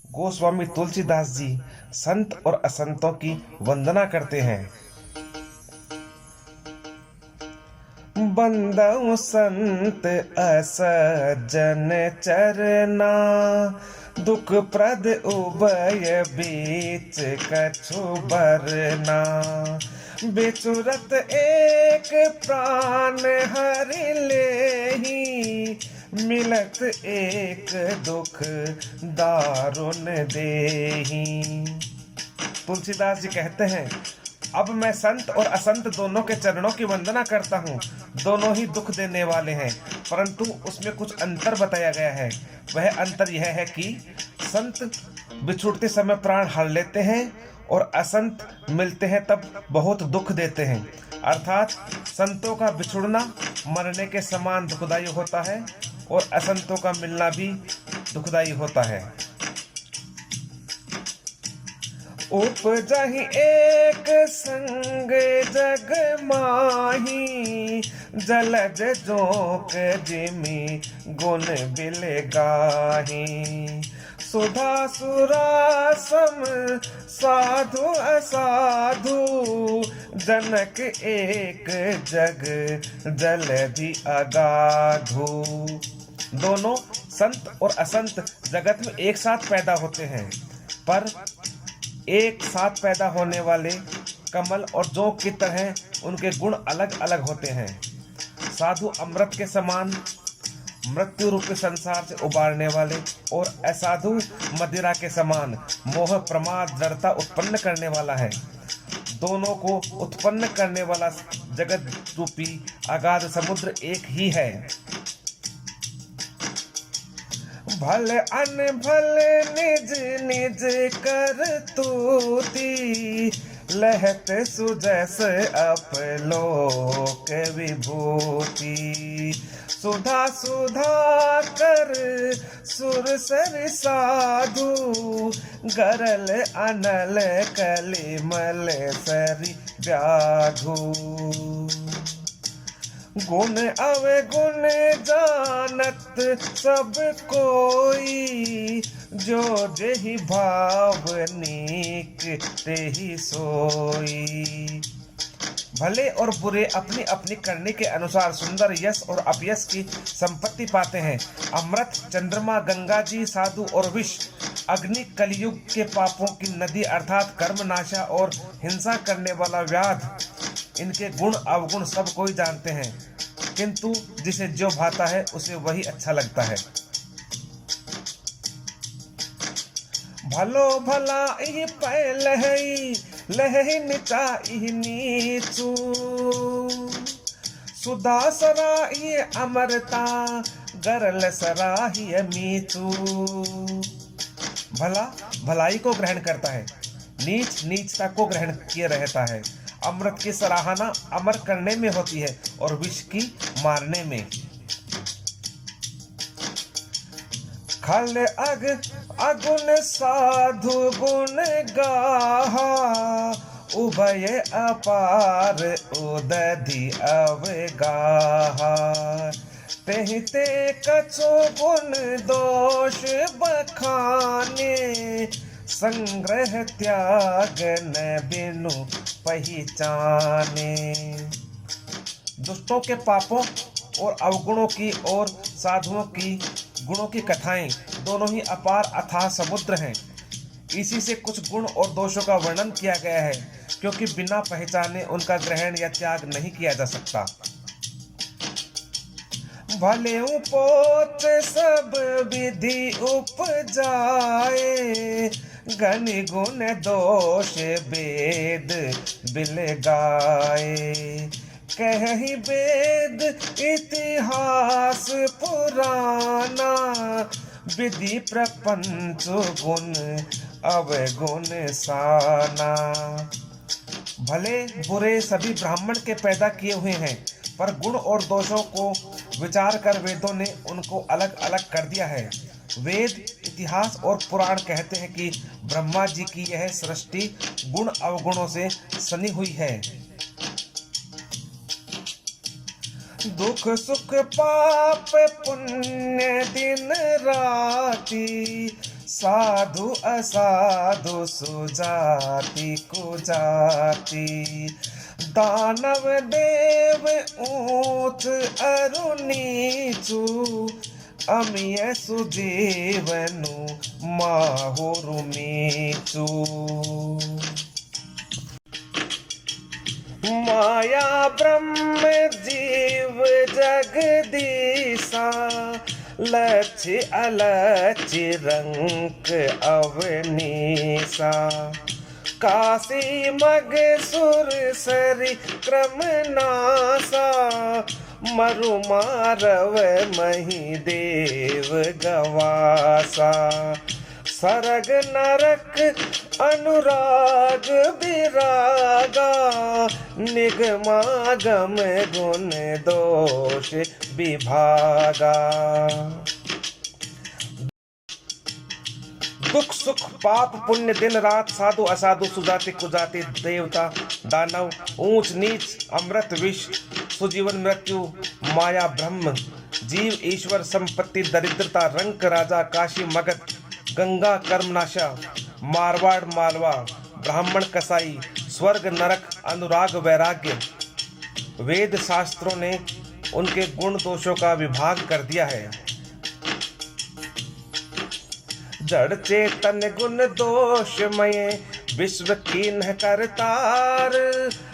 गोस्वामी तुलसीदास जी संत और असंतों की वंदना करते हैं। बंदउ संत असज्जन चरना, दुख प्रद उभय बीच कछु बरना। बिचुरत एक प्राण हरि लेहि, मिलत एक दुख दारुण देहि। तुलसीदास जी कहते हैं, अब मैं संत और असंत दोनों के चरणों की वंदना करता हूँ। दोनों ही दुख देने वाले हैं, परंतु उसमें कुछ अंतर बताया गया है। वह अंतर यह है कि संत बिछुड़ते समय प्राण हर लेते हैं और असंत मिलते हैं तब बहुत दुख देते हैं। अर्थात संतों का बिछुड़ना मरने के समान दुखदायी होता है और असंतों का मिलना भी दुखदायी होता है। उपजहि एक संग जग माही, जलज जोक जिमि गुण बिल गाही। सुधा सुरा सम साधु असाधु, जनक एक जग जलधि अगाधु। दोनों संत और असंत जगत में एक साथ पैदा होते हैं, पर एक साथ पैदा होने वाले कमल और जोंक की तरह उनके गुण अलग अलग होते हैं। साधु अमृत के समान मृत्यु रूपी संसार से उबारने वाले, और असाधु मदिरा के समान मोह प्रमाद जड़ता उत्पन्न करने वाला है। दोनों को उत्पन्न करने वाला जगत रूपी अगाध समुद्र एक ही है। भल अनभल निज निज कर तूती, लहत सुजस अपलोक विभूति। सुधा सुधा कर सुरसर साधु, गरल अनल कलिमल सरि व्याधु। गुण अवगुण जानत सब कोई, जो जेहि भाव नीक तेहि सोई। भले और बुरे अपनी अपनी करने के अनुसार सुंदर यश और अपयश की संपत्ति पाते हैं। अमृत, चंद्रमा, गंगा जी, साधु और विष, अग्नि, कलयुग के पापों की नदी अर्थात कर्मनाशा और हिंसा करने वाला व्याध, इनके गुण अवगुण सब कोई जानते हैं, किंतु जिसे जो भाता है उसे वही अच्छा लगता है। भलो भला इह पै लहई, लहई नीचा इह नीचू। सुधा सराही अमरता, गरल सराही मीचू। भला भलाई को ग्रहण करता है, नीच नीचता को ग्रहण किए रहता है। अमृत की सराहना अमर करने में होती है और विष की मारने में। खल अग अगुण साधु गुण गाहा, उभय अपार उदधि अवगाहा। तेहि ते कछु गुण दोष बखाने, संग्रह त्याग न बिनु पहचाने। दुष्टों के पापों और अवगुणों की और साधुओं की गुणों की कथाएं दोनों ही अपार अथाह समुद्र हैं। इसी से कुछ गुण और दोषों का वर्णन किया गया है, क्योंकि बिना पहचाने उनका ग्रहण या त्याग नहीं किया जा सकता। भले पोत सब विधि उपजाए, गनि गुण दोष वेद बिल गाए। कहि वेद इतिहास पुराना, विधि प्रपंच गुण अवगुण साना। भले बुरे सभी ब्राह्मण के पैदा किए हुए हैं, पर गुण और दोषों को विचार कर वेदों ने उनको अलग अलग कर दिया है। वेद, इतिहास और पुराण कहते हैं कि ब्रह्मा जी की यह सृष्टि गुण अवगुणों से सनी हुई है। दुख सुख पाप पुण्य दिन राति, साधु असाधु सुजाति कुजाति, दानव देव ऊंच अरु नीचु, अमिय सुजीवनु माहुरु मीचु। माया ब्रह्म जीव जगदीसा, लक्ष्य अलक्ष्य रंक अवनीसा, काशी मग सुर सरी क्रम नासा, मरु मारव मही देव गवासा, सरग नरक अनुराग विरागा, निगमागम गुण दोष विभागा। दुख सुख पाप पुण्य दिन रात, साधु असाधु सुजाति कुजाति, देवता दानव ऊंच नीच, अमृत विष सुजीवन मृत्यु, माया ब्रह्म जीव ईश्वर, संपत्ति दरिद्रता, रंक राजा, काशी मगध, गंगा कर्मनाशा, मारवाड़ मालवा, ब्राह्मण कसाई, स्वर्ग नरक, अनुराग वैराग्य। वेद शास्त्रों ने उनके गुण दोषों का विभाग कर दिया है। जड़ चेतन गुण दोषमय, विश्व कीन करतार,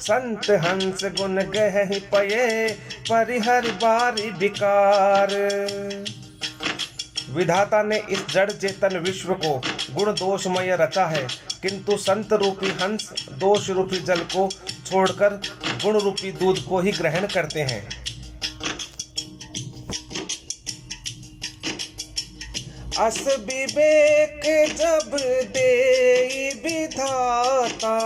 संत हंस गुण गहि पये, परिहर बारी विकार। विधाता ने इस जड़ चेतन विश्व को गुण दोषमय रचा है, किंतु संत रूपी हंस दोष रूपी जल को छोड़कर गुण रूपी दूध को ही ग्रहण करते हैं। अस विवेक जब देई विधाता,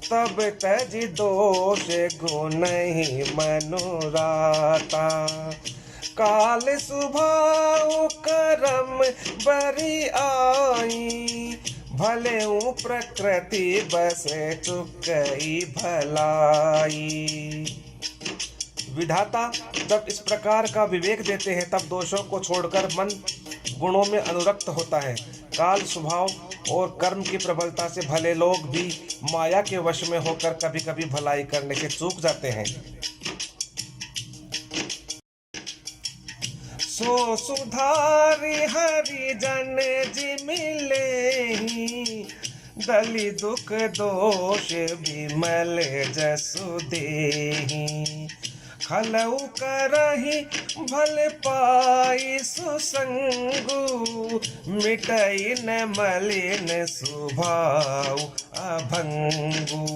तब तज दोष गुण ही मनुराता। काल स्वभाव करम बरी आई, भले प्रकृति बस चुकई भलाई। विधाता जब इस प्रकार का विवेक देते हैं, तब दोषों को छोड़कर मन गुणों में अनुरक्त होता है। काल स्वभाव और कर्म की प्रबलता से भले लोग भी माया के वश में होकर कभी कभी भलाई करने से चूक जाते हैं। सो सुधारी हरिजन जिमिले, दलि दुख दोष विमल जसु देहि। खलउ करहि भल पाई सुसंगु, मिटई न मलिन स्वभाव अभंगु।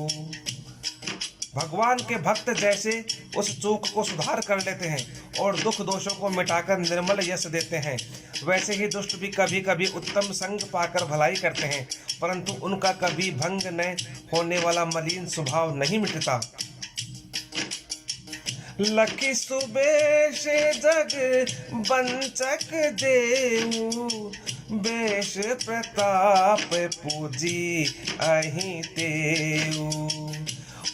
भगवान के भक्त जैसे उस चूक को सुधार कर लेते हैं और दुख दोषों को मिटाकर निर्मल यश देते हैं, वैसे ही दुष्ट भी कभी कभी उत्तम संग पाकर भलाई करते हैं, परंतु उनका कभी भंग न होने वाला मलिन स्वभाव नहीं मिटता। लखी सुबेश जग बंचक देऊ, बेश प्रताप पूजी अहि तेऊ।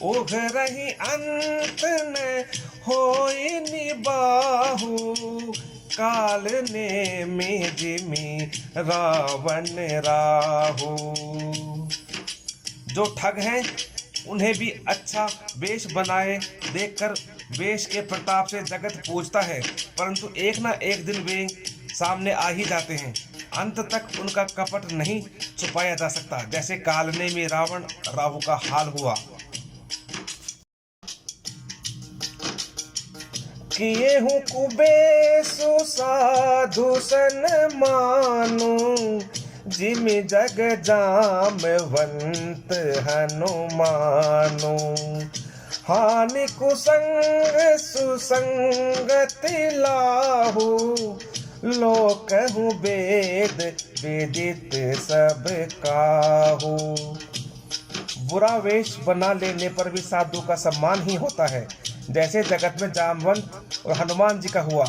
उघरहि अंत न होई निबाहु, काल ने में जिमि रावण राहु। जो ठग हैं उन्हें भी अच्छा वेश बनाए देखकर वेश के प्रताप से जगत पूजता है, परंतु एक ना एक दिन वे सामने आ ही जाते हैं। अंत तक उनका कपट नहीं छुपाया जा सकता, जैसे कालने में रावण राहु का हाल हुआ। किए हूँ कुबेसु साधु सन मानु, जिमि जग जामवंत हनुमानु। हानि कुसंग सुसंगति लाहु, लोकहु वेद वेदित सब काहू। बुरा वेश बना लेने पर भी साधु का सम्मान ही होता है, जैसे जगत में जामवंत और हनुमान जी का हुआ।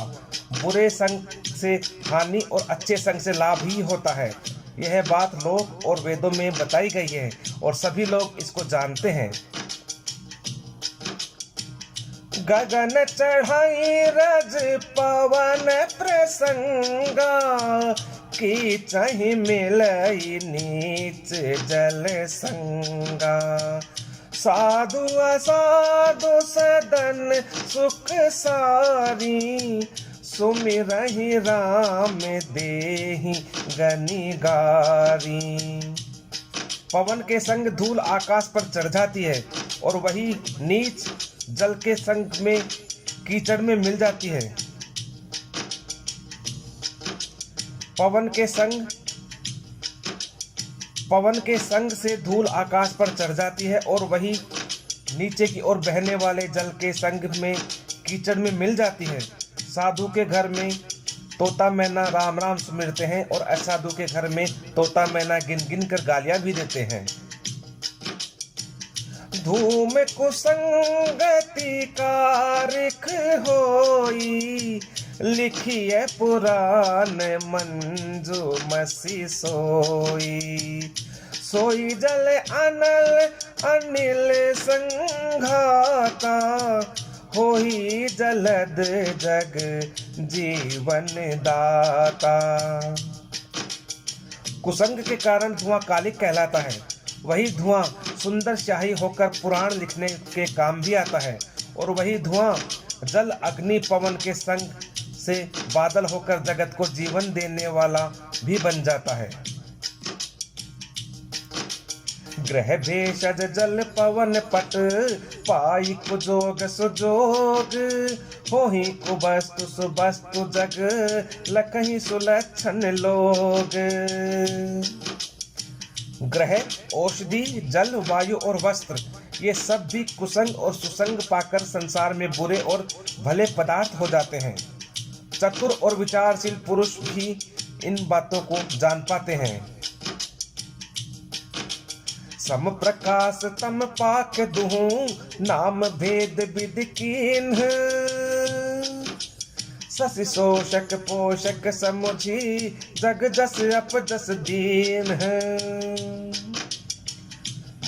बुरे संग से हानि और अच्छे संग से लाभ ही होता है। यह बात लोक और वेदों में बताई गई है और सभी लोग इसको जानते हैं। गगन चढ़ाई रज पवन प्रसंगा, की चाहि मिलई नीच जल संगा। साधु असाधु सदन सुख सारी, सुमिरहि राम देहि गनिगारी। पवन के संग धूल आकाश पर चढ़ जाती है और वही नीच जल के संग में कीचड़ में मिल जाती है। पवन के संग से धूल आकाश पर चढ़ जाती है और वही नीचे की ओर बहने वाले जल के संग में कीचड़ में मिल जाती है। साधु के घर में तोता मैना राम राम सुमिरते हैं और असाधु के घर में तोता मैना गिन गिन कर गालियां भी देते हैं। धूम कुसंगति कारिक होई, लिखिए पुराण मंजू मसी सोई। सोई जल अनिल संघाता, होई जलद जग जीवन दाता। कुसंग के कारण धुआं कालिक कहलाता है। वही धुआं सुंदर स्याही होकर पुराण लिखने के काम भी आता है और वही धुआं जल अग्नि पवन के संग से बादल होकर जगत को जीवन देने वाला भी बन जाता है। ग्रह भेषज जल पवन पट, पाई कुजोग सुजोग। होहि कुवस्तु सुवस्तु जग, लखहि सुलक्षण लोग। ग्रह, औषधि, जल, वायु और वस्त्र, ये सब भी कुसंग और सुसंग पाकर संसार में बुरे और भले पदार्थ हो जाते हैं। चतुर और विचारशील पुरुष भी इन बातों को जान पाते हैं। सम प्रकाश तम पाक दुहु, नाम भेद विधि कीन्ह। शशि शोषक पोषक समुझी, जग जस अप जस दीन।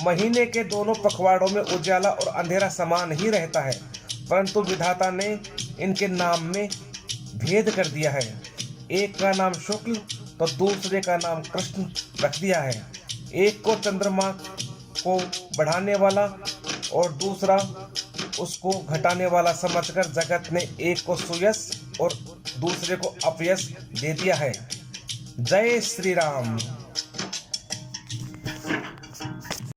महीने के दोनों पखवाड़ों में उजाला और अंधेरा समान ही रहता है, परंतु विधाता ने इनके नाम में भेद कर दिया है। एक का नाम शुक्ल तो दूसरे का नाम कृष्ण रख दिया है। एक को चंद्रमा को बढ़ाने वाला और दूसरा उसको घटाने वाला समझकर जगत ने एक को सुयश और दूसरे को अपयश दे दिया है। जय श्री राम।